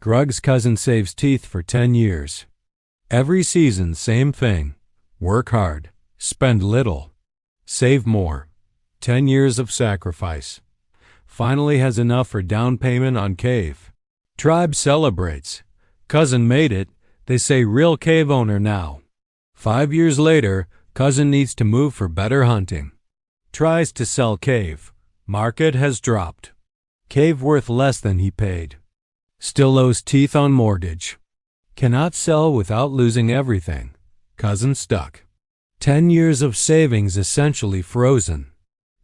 Grug's cousin saves teeth for 10 years. Every season, same thing. Work hard. Spend little. Save more. 10 years of sacrifice. Finally has enough for down payment on cave. Tribe celebrates. Cousin made it. They say real cave owner now. 5 years later, cousin needs to move for better hunting. Tries to sell cave. Market has dropped. Cave worth less than he paid. Still owes teeth on mortgage. Cannot sell without losing everything. Cousin stuck. 10 years of savings essentially frozen.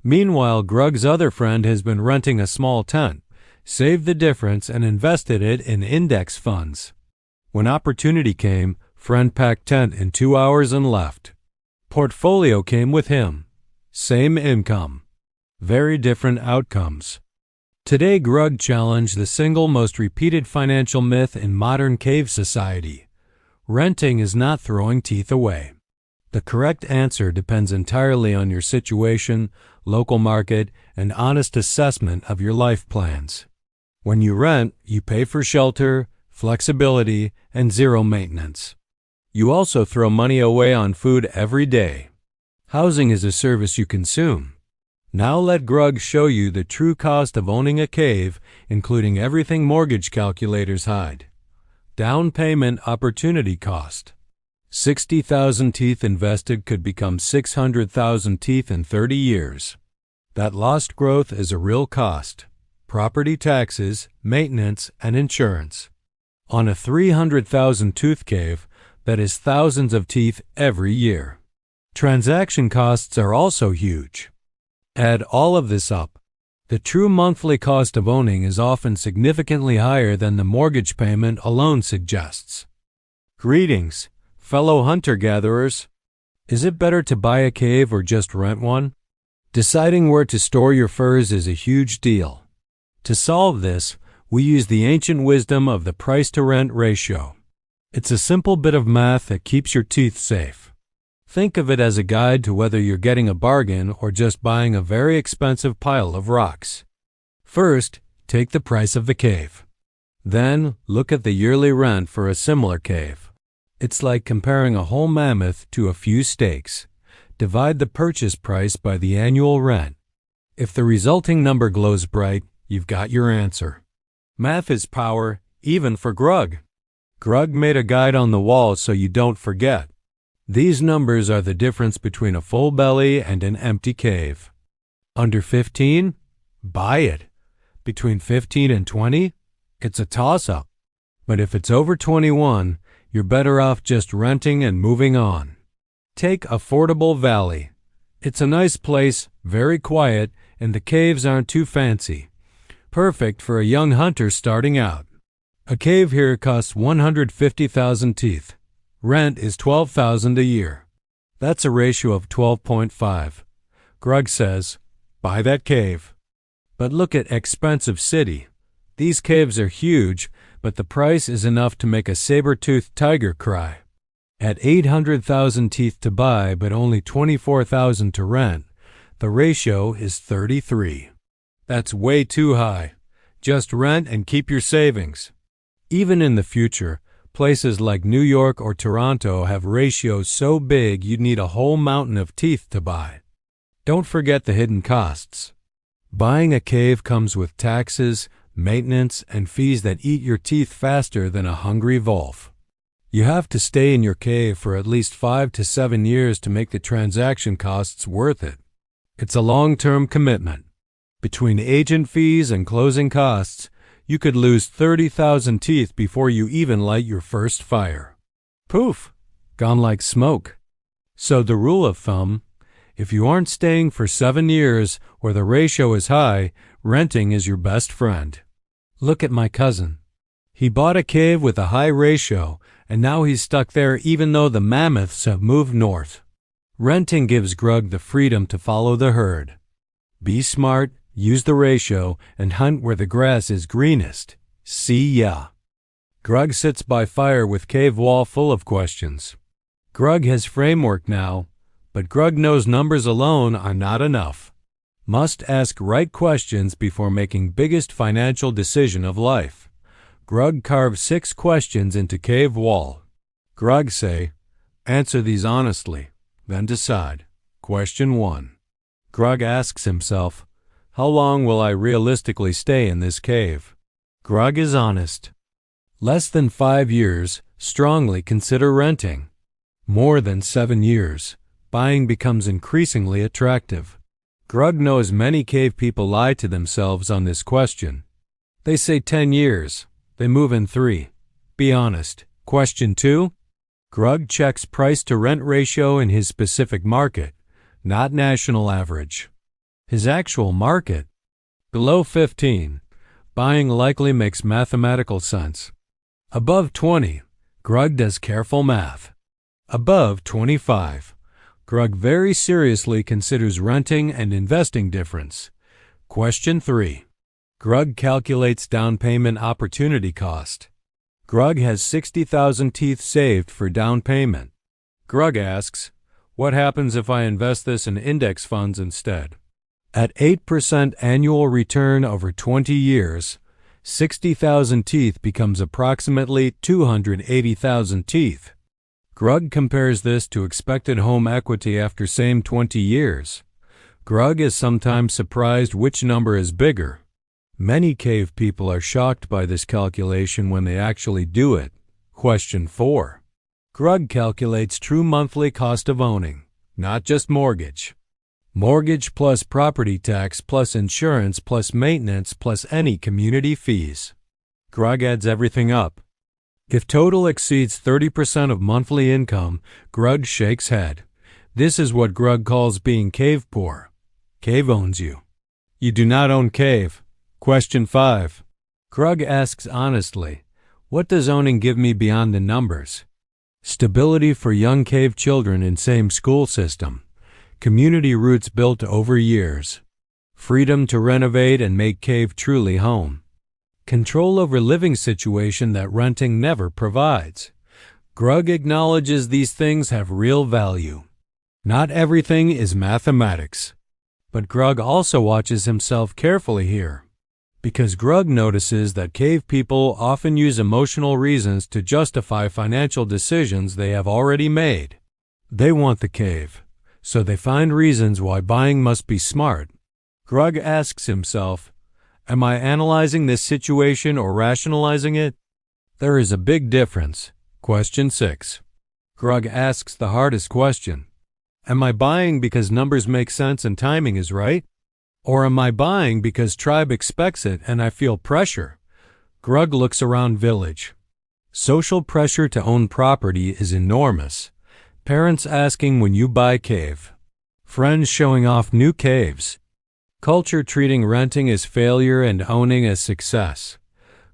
Meanwhile, Grug's other friend has been renting a small tent, saved the difference, and invested it in index funds. When opportunity came, friend packed tent in 2 hours and left. Portfolio came with him. Same income. Very different outcomes. Today, Grug challenged the single most repeated financial myth in modern cave society. Renting is not throwing teeth away. The correct answer depends entirely on your situation, local market, and honest assessment of your life plans. When you rent, you pay for shelter, flexibility, and zero maintenance. You also throw money away on food every day. Housing is a service you consume. Now let Grug show you the true cost of owning a cave, including everything mortgage calculators hide. Down payment opportunity cost. 60,000 teeth invested could become 600,000 teeth in 30 years. That lost growth is a real cost. Property taxes, maintenance, and insurance. On a 300,000 tooth cave, that is thousands of teeth every year. Transaction costs are also huge. Add all of this up. The true monthly cost of owning is often significantly higher than the mortgage payment alone suggests. Greetings, fellow hunter-gatherers. Is it better to buy a cave or just rent one? Deciding where to store your furs is a huge deal. To solve this, we use the ancient wisdom of the price-to-rent ratio. It's a simple bit of math that keeps your teeth safe. Think of it as a guide to whether you're getting a bargain or just buying a very expensive pile of rocks. First, take the price of the cave. Then, look at the yearly rent for a similar cave. It's like comparing a whole mammoth to a few steaks. Divide the purchase price by the annual rent. If the resulting number glows bright, you've got your answer. Math is power, even for Grug. Grug made a guide on the wall so you don't forget. These numbers are the difference between a full belly and an empty cave. Under 15? Buy it. Between 15 and 20? It's a toss-up. But if it's over 21, you're better off just renting and moving on. Take Affordable Valley. It's a nice place, very quiet, and the caves aren't too fancy. Perfect for a young hunter starting out. A cave here costs 150,000 teeth. Rent is $12,000 a year. That's a ratio of 12.5. Grug says, buy that cave. But look at expensive city. These caves are huge, but the price is enough to make a saber-toothed tiger cry. At 800,000 teeth to buy but only 24,000 to rent, the ratio is 33. That's way too high. Just rent and keep your savings. Even in the future, places like New York or Toronto have ratios so big you'd need a whole mountain of teeth to buy. Don't forget the hidden costs. Buying a cave comes with taxes, maintenance, and fees that eat your teeth faster than a hungry wolf. You have to stay in your cave for at least 5 to 7 years to make the transaction costs worth it. It's a long-term commitment. Between agent fees and closing costs, you could lose 30,000 teeth before you even light your first fire. Poof! Gone like smoke. So the rule of thumb, if you aren't staying for 7 years or the ratio is high, renting is your best friend. Look at my cousin. He bought a cave with a high ratio, and now he's stuck there even though the mammoths have moved north. Renting gives Grug the freedom to follow the herd. Be smart, use the ratio, and hunt where the grass is greenest. See ya. Grug sits by fire with cave wall full of questions. Grug has framework now, but Grug knows numbers alone are not enough. Must ask right questions before making biggest financial decision of life. Grug carves 6 questions into cave wall. Grug say, answer these honestly, then decide. Question 1. Grug asks himself, how long will I realistically stay in this cave? Grug is honest. Less than 5 years, strongly consider renting. More than 7 years, buying becomes increasingly attractive. Grug knows many cave people lie to themselves on this question. They say 10 years. They move in 3. Be honest. Question 2. Grug checks price to rent ratio in his specific market, not national average. His actual market. Below 15. Buying likely makes mathematical sense. Above 20. Grug does careful math. Above 25. Grug very seriously considers renting and investing difference. Question 3. Grug calculates down payment opportunity cost. Grug has 60,000 teeth saved for down payment. Grug asks, what happens if I invest this in index funds instead? At 8% annual return over 20 years, 60,000 teeth becomes approximately 280,000 teeth. Grug compares this to expected home equity after same 20 years. Grug is sometimes surprised which number is bigger. Many cave people are shocked by this calculation when they actually do it. Question 4. Grug calculates true monthly cost of owning, not just mortgage. Mortgage plus property tax plus insurance plus maintenance plus any community fees. Grug adds everything up. If total exceeds 30% of monthly income, Grug shakes head. This is what Grug calls being cave poor. Cave owns you. You do not own cave. Question 5. Grug asks honestly, what does owning give me beyond the numbers? Stability for young cave children in same school system. Community roots built over years. Freedom to renovate and make cave truly home. Control over living situation that renting never provides. Grug acknowledges these things have real value. Not everything is mathematics. But Grug also watches himself carefully here. Because Grug notices that cave people often use emotional reasons to justify financial decisions they have already made. They want the cave, so they find reasons why buying must be smart. Grug asks himself, am I analyzing this situation or rationalizing it? There is a big difference. Question 6. Grug asks the hardest question. Am I buying because numbers make sense and timing is right? Or am I buying because tribe expects it and I feel pressure? Grug looks around village. Social pressure to own property is enormous. Parents asking when you buy cave. Friends showing off new caves. Culture treating renting as failure and owning as success.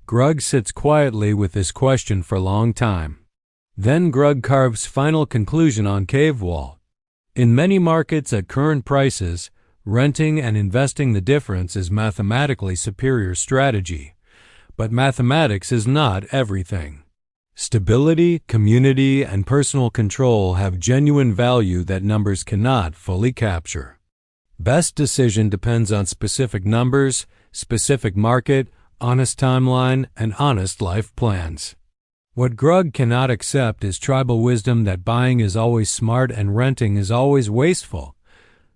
Grug sits quietly with this question for a long time. Then Grug carves final conclusion on cave wall. In many markets at current prices, renting and investing the difference is mathematically superior strategy. But mathematics is not everything. Stability, community, and personal control have genuine value that numbers cannot fully capture. Best decision depends on specific numbers, specific market, honest timeline, and honest life plans. What Grug cannot accept is tribal wisdom that buying is always smart and renting is always wasteful.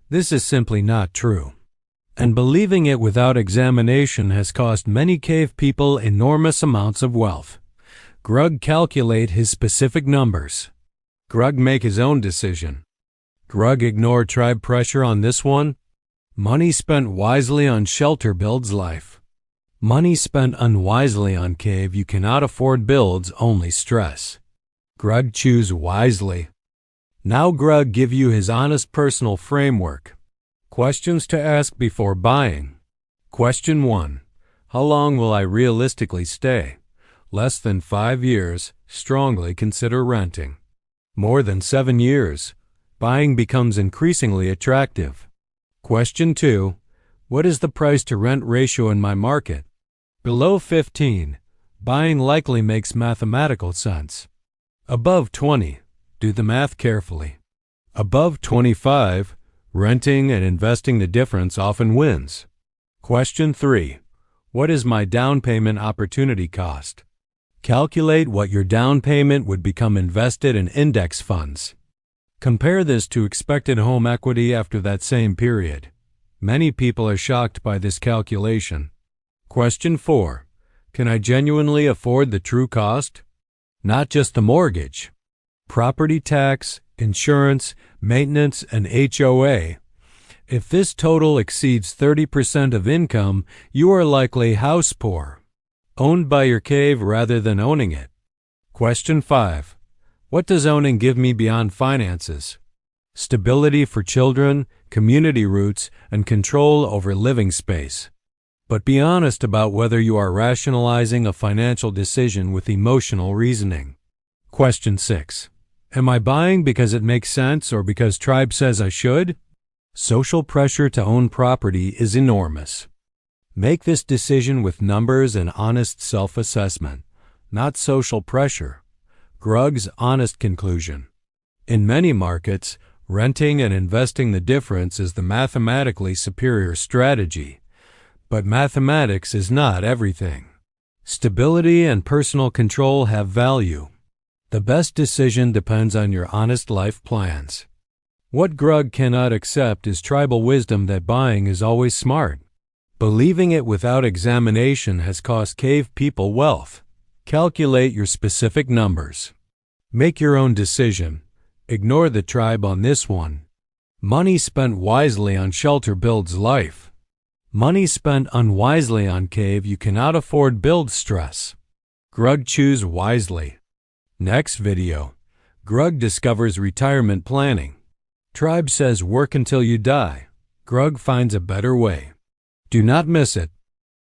This is simply not true. And believing it without examination has cost many cave people enormous amounts of wealth. Grug calculate his specific numbers. Grug make his own decision. Grug ignore tribe pressure on this one. Money spent wisely on shelter builds life. Money spent unwisely on cave you cannot afford builds only stress. Grug choose wisely. Now Grug give you his honest personal framework. Questions to ask before buying. Question 1. How long will I realistically stay? Less than 5 years, strongly consider renting. More than 7 years, buying becomes increasingly attractive. Question 2. What is the price to rent ratio in my market? Below 15, buying likely makes mathematical sense. Above 20, do the math carefully. Above 25, renting and investing the difference often wins. Question 3. What is my down payment opportunity cost? Calculate what your down payment would become invested in index funds. Compare this to expected home equity after that same period. Many people are shocked by this calculation. Question 4. Can I genuinely afford the true cost? Not just the mortgage. Property tax, insurance, maintenance, and HOA. If this total exceeds 30% of income, you are likely house poor. Owned by your cave rather than owning it. Question 5. What does owning give me beyond finances? Stability for children, community roots, and control over living space. But be honest about whether you are rationalizing a financial decision with emotional reasoning. Question 6. Am I buying because it makes sense or because Tribe says I should? Social pressure to own property is enormous. Make this decision with numbers and honest self-assessment, not social pressure. Grug's honest conclusion. In many markets, renting and investing the difference is the mathematically superior strategy. But mathematics is not everything. Stability and personal control have value. The best decision depends on your honest life plans. What Grug cannot accept is tribal wisdom that buying is always smart. Believing it without examination has cost cave people wealth. Calculate your specific numbers. Make your own decision. Ignore the tribe on this one. Money spent wisely on shelter builds life. Money spent unwisely on cave you cannot afford builds stress. Grug choose wisely. Next video. Grug discovers retirement planning. Tribe says work until you die. Grug finds a better way. Do not miss it.